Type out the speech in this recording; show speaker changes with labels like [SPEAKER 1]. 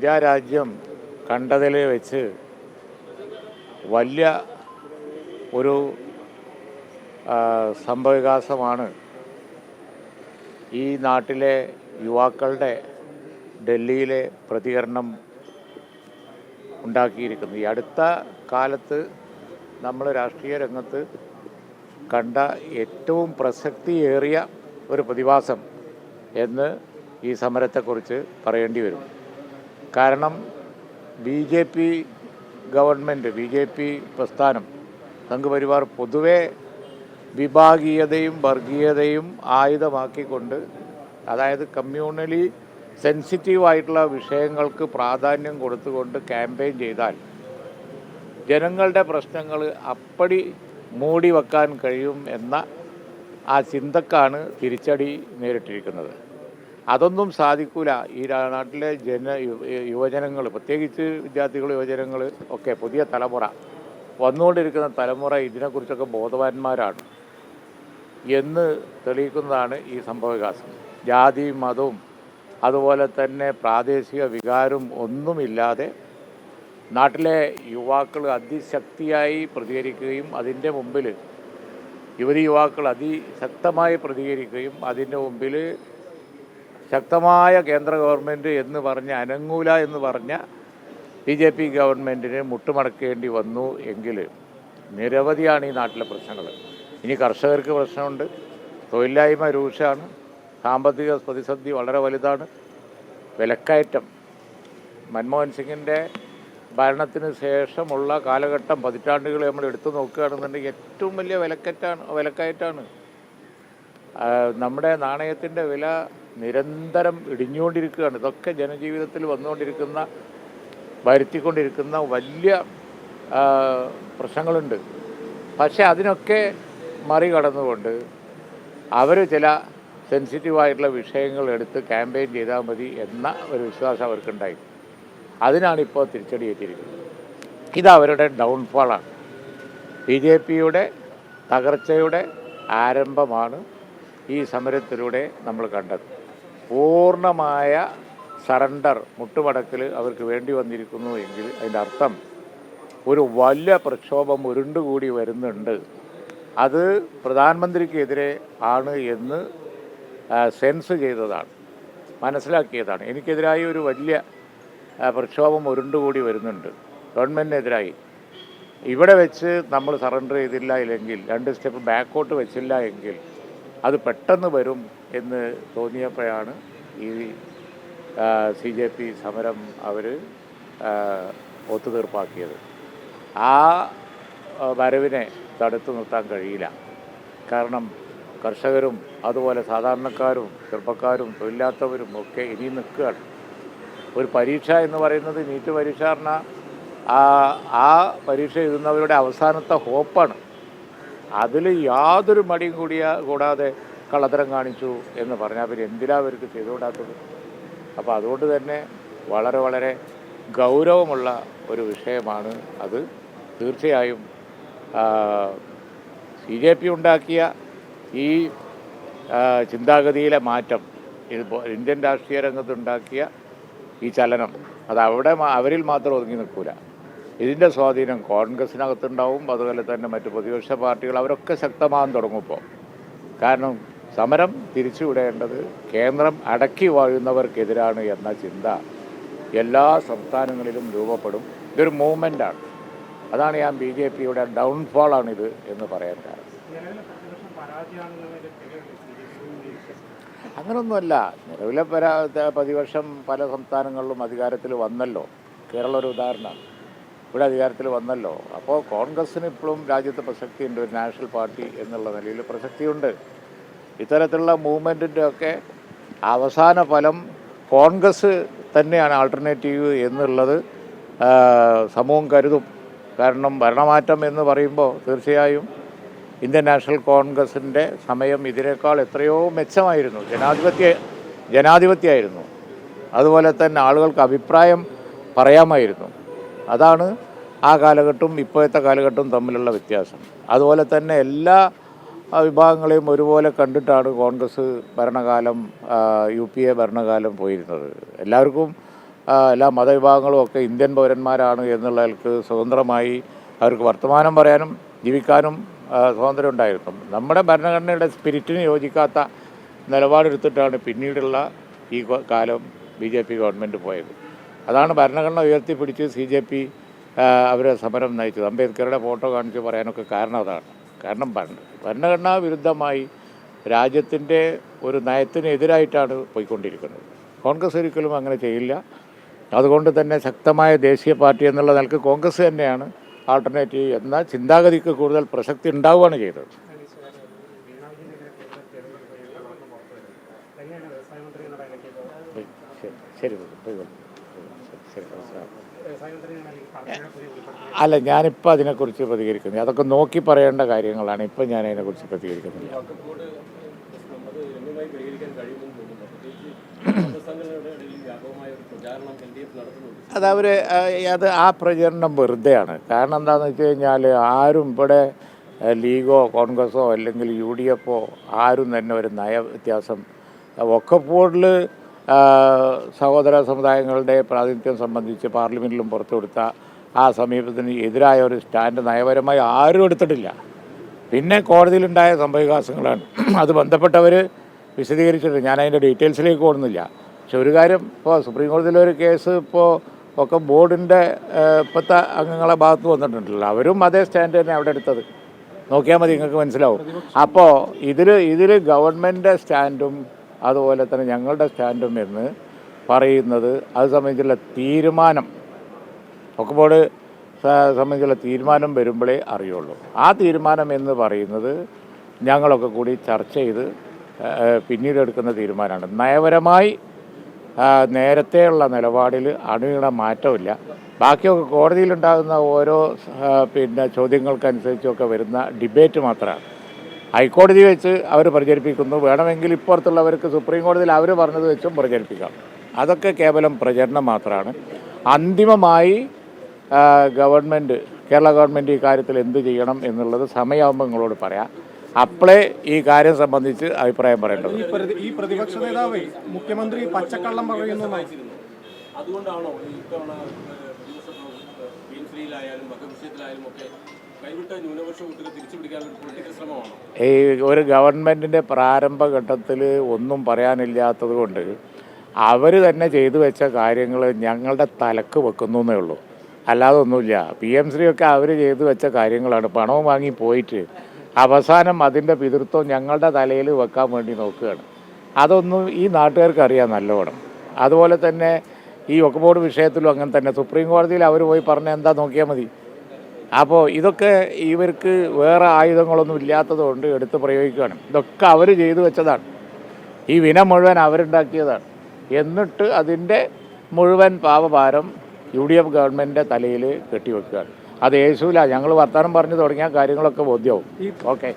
[SPEAKER 1] India രാജ്യം കണ്ടതിൽ വെച്ച് വലിയ ഒരു സംഭവവികാസമാണ് ഈ നാട്ടിലെ യുവാക്കളുടെ ഡൽഹിയിലെ പ്രതികരണം ഉണ്ടാക്കിയിരിക്കുന്നത്. ഈ അടുത്ത കാലത്ത് നമ്മൾ രാഷ്ട്രീയ രംഗത്ത് കണ്ട ഏറ്റവും പ്രസക്തിയേറിയ ഒരു പ്രതിഭാസം എന്ന് ഈ സമരത്തെക്കുറിച്ച് പറയേണ്ടി വരും. കാരണം BJP ഗവൺമെൻറ്, BJP പ്രസ്ഥാനം, സംഘപരിവാർ പൊതുവെ വിഭാഗീയതയും വർഗീയതയും ആയുധമാക്കിക്കൊണ്ട്, അതായത് കമ്മ്യൂണലി സെൻസിറ്റീവായിട്ടുള്ള വിഷയങ്ങൾക്ക് പ്രാധാന്യം കൊടുത്തുകൊണ്ട് ക്യാമ്പയിൻ ചെയ്താൽ ജനങ്ങളുടെ പ്രശ്നങ്ങൾ അപ്പടി മൂടി വെക്കാൻ കഴിയും എന്ന ആ ചിന്തക്കാണ് തിരിച്ചടി നേരിട്ടിരിക്കുന്നത്. അതൊന്നും സാധിക്കില്ല. ഈ നാട്ടിലെ യുവജനങ്ങൾ, പ്രത്യേകിച്ച് വിദ്യാർത്ഥികൾ, യുവജനങ്ങൾ ഒക്കെ, പുതിയ തലമുറ, വന്നുകൊണ്ടിരിക്കുന്ന തലമുറ ഇതിനെക്കുറിച്ചൊക്കെ ബോധവാന്മാരാണ് എന്ന് തെളിയിക്കുന്നതാണ് ഈ സംഭവവികാസം. ജാതിയും മതവും അതുപോലെ തന്നെ പ്രാദേശിക വികാരവും ഒന്നുമില്ലാതെ നാട്ടിലെ യുവാക്കൾ അതിശക്തിയായി പ്രതികരിക്കുകയും അതിൻ്റെ മുമ്പിൽ യുവാക്കൾ അതിശക്തമായി പ്രതികരിക്കുകയും അതിൻ്റെ മുമ്പിൽ ശക്തമായ കേന്ദ്ര ഗവൺമെൻറ് എന്ന് പറഞ്ഞ് അനങ്ങൂല എന്ന് പറഞ്ഞ BJP ഗവൺമെൻറ്റിന് മുട്ടുമടക്കേണ്ടി വന്നു എങ്കിൽ നിരവധിയാണ് ഈ നാട്ടിലെ പ്രശ്നങ്ങൾ. ഇനി കർഷകർക്ക് പ്രശ്നമുണ്ട്, തൊഴിലില്ലായ്മ രൂക്ഷമാണ്, സാമ്പത്തിക പ്രതിസന്ധി വളരെ വലുതാണ്, വിലക്കയറ്റം. മൻമോഹൻ സിംഗിൻ്റെ ഭരണത്തിന് ശേഷമുള്ള കാലഘട്ടം, പതിറ്റാണ്ടുകൾ നമ്മൾ എടുത്തു നോക്കുകയാണെന്നുണ്ടെങ്കിൽ ഏറ്റവും വലിയ വിലക്കയറ്റാണ്. നമ്മുടെ നാണയത്തിൻ്റെ വില നിരന്തരം ഇടിഞ്ഞുകൊണ്ടിരിക്കുകയാണ്. ഇതൊക്കെ ജനജീവിതത്തിൽ വരുത്തിക്കൊണ്ടിരിക്കുന്ന വലിയ പ്രശ്നങ്ങളുണ്ട്. പക്ഷേ അതിനൊക്കെ മറികടന്നുകൊണ്ട് അവർ ചില സെൻസിറ്റീവായിട്ടുള്ള വിഷയങ്ങൾ എടുത്ത് ക്യാമ്പയിൻ ചെയ്താൽ മതി എന്ന ഒരു വിശ്വാസം അവർക്കുണ്ടായി. അതിനാണിപ്പോൾ തിരിച്ചടിയേറ്റിരിക്കുന്നത്. ഇതവരുടെ ഡൗൺഫാളാണ്. BJPയുടെ തകർച്ചയുടെ ആരംഭമാണ് ഈ സമരത്തിലൂടെ നമ്മൾ കണ്ടത്. പൂർണ്ണമായ സറണ്ടർ, മുട്ടുമടക്കൽ അവർക്ക് വേണ്ടി വന്നിരിക്കുന്നു എങ്കിൽ അതിൻ്റെ അർത്ഥം ഒരു വലിയ പ്രക്ഷോഭം ഉരുണ്ടുകൂടി വരുന്നുണ്ട്. അത് പ്രധാനമന്ത്രിക്കെതിരെ ആണ് എന്ന് സെൻസ് ചെയ്തതാണ്, മനസ്സിലാക്കിയതാണ്. എനിക്കെതിരായി ഒരു വലിയ പ്രക്ഷോഭം ഉരുണ്ടുകൂടി വരുന്നുണ്ട്, ഗവൺമെൻറ്റിനെതിരായി. ഇവിടെ വെച്ച് നമ്മൾ സറണ്ടർ ചെയ്തില്ല ഇല്ലെങ്കിൽ, 2 സ്റ്റെപ്പ് ബാക്കോട്ട് വെച്ചില്ല എങ്കിൽ അത് പെട്ടെന്ന് വരും എന്ന് തോന്നിയപ്പോഴാണ് ഈ CJP സമരം അവർ ഒത്തുതീർപ്പാക്കിയത്. ആ വരവിനെ തടുത്തു നിർത്താൻ കഴിയില്ല. കാരണം കർഷകരും അതുപോലെ സാധാരണക്കാരും ചെറുപ്പക്കാരും തൊഴിലില്ലാത്തവരും ഒക്കെ ഇനി നിൽക്കുകയാണ്. ഒരു പരീക്ഷ എന്ന് പറയുന്നത്, നീറ്റ് പരീക്ഷ പറഞ്ഞാൽ ആ പരീക്ഷ എഴുതുന്നവരുടെ അവസാനത്തെ ഹോപ്പാണ്. അതിൽ യാതൊരു മടിയും കൂടാതെ കള്ളത്തരം കാണിച്ചു എന്ന് പറഞ്ഞാൽ പിന്നെ എന്തിനാ അവർക്ക് ചെയ്തുകൂടാത്തത്? അപ്പോൾ അതുകൊണ്ട് തന്നെ വളരെ വളരെ ഗൗരവമുള്ള ഒരു വിഷയമാണ് അത്. തീർച്ചയായും CJP ഉണ്ടാക്കിയ ഈ ചിന്താഗതിയിലെ മാറ്റം, ഇന്ത്യൻ രാഷ്ട്രീയ രംഗത്തുണ്ടാക്കിയ ഈ ചലനം, അത് അവരിൽ മാത്രം ഒതുങ്ങി നിൽക്കില്ല. ഇതിൻ്റെ സ്വാധീനം കോൺഗ്രസിനകത്തുണ്ടാവും. അതുപോലെ തന്നെ മറ്റ് പ്രതിപക്ഷ പാർട്ടികൾ, അവരൊക്കെ ശക്തമാകാൻ തുടങ്ങുമ്പോൾ. കാരണം സമരം തിരിച്ചുവിടേണ്ടത് കേന്ദ്രം അടക്കി വാഴുന്നവർക്കെതിരാണ് എന്ന ചിന്ത എല്ലാ സംസ്ഥാനങ്ങളിലും രൂപപ്പെടും. ഇതൊരു മൂവ്മെൻ്റാണ്. അതാണ് ഞാൻ BJPയുടെ ഡൗൺഫാളാണിത് എന്ന് പറയാൻ കാരണം. അങ്ങനൊന്നുമല്ല. നിലവിലെ പ്രതിപക്ഷം പല സംസ്ഥാനങ്ങളിലും അധികാരത്തിൽ വന്നല്ലോ. കേരളം ഒരു ഉദാഹരണമാണ്. ഇവിടെ അധികാരത്തിൽ വന്നല്ലോ. അപ്പോൾ കോൺഗ്രസ്സിന് ഇപ്പോഴും രാജ്യത്ത് പ്രസക്തിയുണ്ട്. ഒരു നാഷണൽ പാർട്ടി എന്നുള്ള നിലയിൽ പ്രസക്തിയുണ്ട്. ഇത്തരത്തിലുള്ള മൂവ്മെൻറ്റിൻ്റെ ഒക്കെ അവസാന ഫലം കോൺഗ്രസ് തന്നെയാണ് ആൾട്ടർനേറ്റീവ് എന്നുള്ളത് സമൂഹം കരുതും. കാരണം ഭരണമാറ്റം എന്ന് പറയുമ്പോൾ തീർച്ചയായും ഇന്ത്യൻ നാഷണൽ കോൺഗ്രസിൻ്റെ സമയം ഇതിനേക്കാൾ എത്രയോ മെച്ചമായിരുന്നു. ജനാധിപത്യമായിരുന്നു. അതുപോലെ തന്നെ ആളുകൾക്ക് അഭിപ്രായം പറയാമായിരുന്നു. അതാണ് ആ കാലഘട്ടവും ഇപ്പോഴത്തെ കാലഘട്ടവും തമ്മിലുള്ള വ്യത്യാസം. അതുപോലെ തന്നെ എല്ലാ വിഭാഗങ്ങളെയും ഒരുപോലെ കണ്ടിട്ടാണ് കോൺഗ്രസ് ഭരണകാലം, UPA ഭരണകാലം പോയിരുന്നത്. എല്ലാവർക്കും എല്ലാ മതവിഭാഗങ്ങളും ഒക്കെ ഇന്ത്യൻ പൗരന്മാരാണ് എന്നുള്ളവർക്ക് സ്വതന്ത്രമായി അവർക്ക് വർത്തമാനം പറയാനും ജീവിക്കാനും സ്വാതന്ത്ര്യം ഉണ്ടായിരുന്നു. നമ്മുടെ ഭരണഘടനയുടെ സ്പിരിറ്റിന് യോജിക്കാത്ത നിലപാടെടുത്തിട്ടാണ് പിന്നീടുള്ള ഈ കാലം BJP ഗവൺമെൻറ് പോയത്. അതാണ് ഭരണഘടന ഉയർത്തിപ്പിടിച്ച് CJP അവരെ സമരം നയിച്ചത്. അംബേദ്കറുടെ ഫോട്ടോ കാണിച്ച് പറയാനൊക്കെ കാരണം അതാണ്. കാരണം ഭരണഘടനാ വിരുദ്ധമായി രാജ്യത്തിൻ്റെ ഒരു നയത്തിനെതിരായിട്ടാണ് പോയിക്കൊണ്ടിരിക്കുന്നത്. കോൺഗ്രസ് ഒരിക്കലും അങ്ങനെ ചെയ്യില്ല. അതുകൊണ്ട് തന്നെ ശക്തമായ ദേശീയ പാർട്ടി എന്നുള്ള നിലക്ക് കോൺഗ്രസ് തന്നെയാണ് ആൾട്ടർനേറ്റീവ് എന്ന ചിന്താഗതിക്ക് കൂടുതൽ പ്രസക്തി ഉണ്ടാവുകയാണ് ചെയ്തത്. ശരി അല്ല, ഞാനിപ്പോൾ അതിനെക്കുറിച്ച് പ്രതികരിക്കുന്നു. അതൊക്കെ നോക്കി പറയേണ്ട കാര്യങ്ങളാണ്. ഇപ്പം ഞാൻ അതിനെക്കുറിച്ച് പ്രതികരിക്കുന്നില്ല. അത് ആ പ്രചരണം വെറുതെയാണ്. കാരണം എന്താണെന്ന് വെച്ച് കഴിഞ്ഞാൽ ആരും ഇവിടെ ലീഗോ കോൺഗ്രസോ അല്ലെങ്കിൽ UDF ആരും തന്നെ ഒരു നയ വ്യത്യാസം വഖഫ് സഹോദര സമുദായങ്ങളുടെ പ്രാതിനിധ്യം സംബന്ധിച്ച് പാർലമെൻറ്റിലും പുറത്തുകൊടുത്ത ആ സമീപത്തിന് എതിരായ ഒരു സ്റ്റാൻഡ് നയപരമായി ആരും എടുത്തിട്ടില്ല. പിന്നെ കോടതിയിലുണ്ടായ സംഭവവികാസങ്ങളാണ്. അത് ബന്ധപ്പെട്ടവർ വിശദീകരിച്ചിട്ടുണ്ട്. ഞാൻ അതിൻ്റെ ഡീറ്റെയിൽസിലേക്ക് പോകുന്നില്ല. പക്ഷെ ഒരു കാര്യം, ഇപ്പോൾ സുപ്രീം കോടതിയിലൊരു കേസ് ഒക്കെ ബോർഡിൻ്റെ ഇപ്പോഴത്തെ അംഗങ്ങളെ ഭാഗത്ത് വന്നിട്ടുണ്ടല്ലോ, അവരും അതേ സ്റ്റാൻഡ് തന്നെ അവിടെ എടുത്തത്. നോക്കിയാൽ മതി, നിങ്ങൾക്ക് മനസ്സിലാവും. അപ്പോൾ ഇതിൽ ഗവൺമെൻറ് സ്റ്റാൻഡും അതുപോലെ തന്നെ ഞങ്ങളുടെ സ്റ്റാൻഡും എന്ന് പറയുന്നത് അത് സംബന്ധിച്ചുള്ള തീരുമാനം ഒക്കെ ബോർഡ് സംബന്ധിച്ചുള്ള തീരുമാനം വരുമ്പോഴേ അറിയുള്ളൂ. ആ തീരുമാനം എന്ന് പറയുന്നത് ഞങ്ങളൊക്കെ കൂടി ചർച്ച ചെയ്ത് പിന്നീട് എടുക്കുന്ന തീരുമാനമാണ്. നയപരമായി നേരത്തെയുള്ള നിലപാടിൽ അണുവിട മാറ്റമില്ല. ബാക്കിയൊക്കെ കോടതിയിലുണ്ടാകുന്ന ഓരോ ചോദ്യങ്ങൾക്കനുസരിച്ചൊക്കെ വരുന്ന ഡിബേറ്റ് മാത്രമാണ്. ഹൈക്കോടതി വെച്ച് അവർ പ്രചരിപ്പിക്കുന്നു. വേണമെങ്കിൽ ഇപ്പുറത്തുള്ളവർക്ക് സുപ്രീം കോടതിയിൽ അവർ പറഞ്ഞത് വെച്ചും പ്രചരിപ്പിക്കാം. അതൊക്കെ കേവലം പ്രചരണം മാത്രമാണ്. അന്തിമമായി കേരള ഗവൺമെൻറ് ഈ കാര്യത്തിൽ എന്ത് ചെയ്യണം എന്നുള്ളത് സമയമാകുമ്പോൾ നിങ്ങളോട് പറയാം. അപ്പോഴേ ഈ കാര്യം സംബന്ധിച്ച് അഭിപ്രായം പറയേണ്ടത്.
[SPEAKER 2] ഈ പ്രതിപക്ഷ നേതാവ് മുഖ്യമന്ത്രി പച്ചക്കള്ളം പറയുന്നു. അതുകൊണ്ടാണോ
[SPEAKER 1] ഈ ഒരു ഗവൺമെൻറ്റിൻ്റെ പ്രാരംഭഘട്ടത്തിൽ ഒന്നും പറയാനില്ലാത്തത് കൊണ്ട് അവർ തന്നെ ചെയ്തു വെച്ച കാര്യങ്ങൾ ഞങ്ങളുടെ തലക്ക് വെക്കുന്നു എന്നേ ഉള്ളൂ. അല്ലാതെ ഒന്നുമില്ല. PM ഒക്കെ അവർ ചെയ്തു വെച്ച കാര്യങ്ങളാണ്. പണവും വാങ്ങി പോയിട്ട് അവസാനം അതിൻ്റെ പിതൃത്വം ഞങ്ങളുടെ തലയിൽ വെക്കാൻ വേണ്ടി നോക്കുകയാണ്. അതൊന്നും ഈ നാട്ടുകാർക്ക് അറിയാം നല്ലോണം. അതുപോലെ തന്നെ ഈ വഖഫ് ബോർഡ് വിഷയത്തിലും അങ്ങനെ തന്നെ. സുപ്രീം കോടതിയിൽ അവർ പോയി പറഞ്ഞ എന്താ നോക്കിയാൽ മതി. അപ്പോൾ ഇതൊക്കെ ഇവർക്ക് വേറെ ആയുധങ്ങളൊന്നും ഇല്ലാത്തതുകൊണ്ട് എടുത്ത് പ്രയോഗിക്കുകയാണ്. ഇതൊക്കെ അവർ ചെയ്തു വെച്ചതാണ്. ഈ വിന മുഴുവൻ അവരുണ്ടാക്കിയതാണ്. എന്നിട്ട് അതിൻ്റെ മുഴുവൻ പാപഭാരം UDF ഗവൺമെൻറ്റിൻ്റെ തലയിൽ കെട്ടിവെക്കുകയാണ്. അത് യേശുവില്ല. ഞങ്ങൾ വർത്തമാനം പറഞ്ഞു തുടങ്ങിയ കാര്യങ്ങളൊക്കെ ബോധ്യവും. ഓക്കെ.